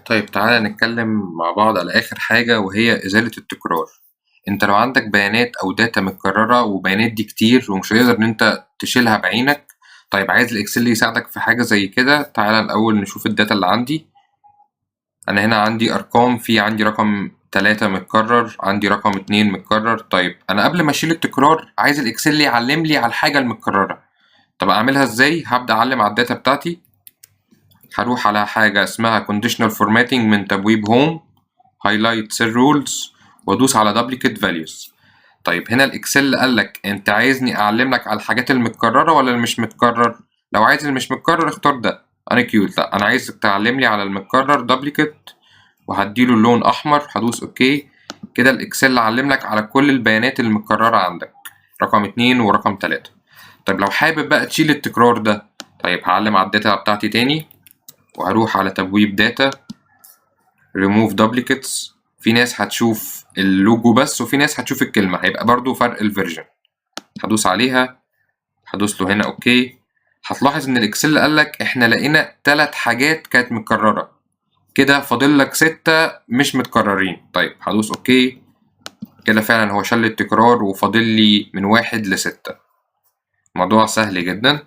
طيب تعالى نتكلم مع بعض على آخر حاجة وهي إزالة التكرار. انت لو عندك بيانات او داتا متكررة وبيانات دي كتير ومش هتقدر ان انت تشيلها بعينك، طيب عايز الاكسل يساعدك في حاجة زي كده. تعالى الاول نشوف الداتا اللي عندي. انا هنا عندي ارقام، في عندي رقم 3 متكرر، عندي رقم 2 متكرر. طيب انا قبل ما اشيل التكرار عايز الاكسل يعلم لي على الحاجة المتكررة. طب اعملها ازاي؟ هبدأ اعلم على الداتا بتاعتي، هروح على حاجة اسمها conditional formatting من تبويب home، highlight cell rules، وادوس على duplicate values. طيب هنا الاكسل قال لك انت عايزني اعلم لك على الحاجات المتكرره ولا اللي مش متكرر؟ لو عايز اللي مش متكرر اختار ده uncute. لا انا عايزك تعلم لي على المتكرر duplicate، وهديله اللون احمر، هدوس اوكي. كده الاكسل علم لك على كل البيانات المتكرره عندك، رقم 2 ورقم 3. طيب لو حابب بقى تشيل التكرار ده، طيب هعلم على الداتا بتاعتي تاني، وهروح على تبويب داتا remove duplicates. في ناس هتشوف اللوجو بس وفي ناس هتشوف الكلمة، هيبقى برضو فرق الفيرجن. هدوس عليها، هدوس له هنا اوكي. هتلاحظ ان الاكسل قالك احنا لقينا 3 حاجات كانت متكررة، كده فاضل لك 6 مش متكررين. طيب هدوس اوكي. كده فعلا هو شل التكرار وفاضل لي من 1 ل6. موضوع سهل جدا.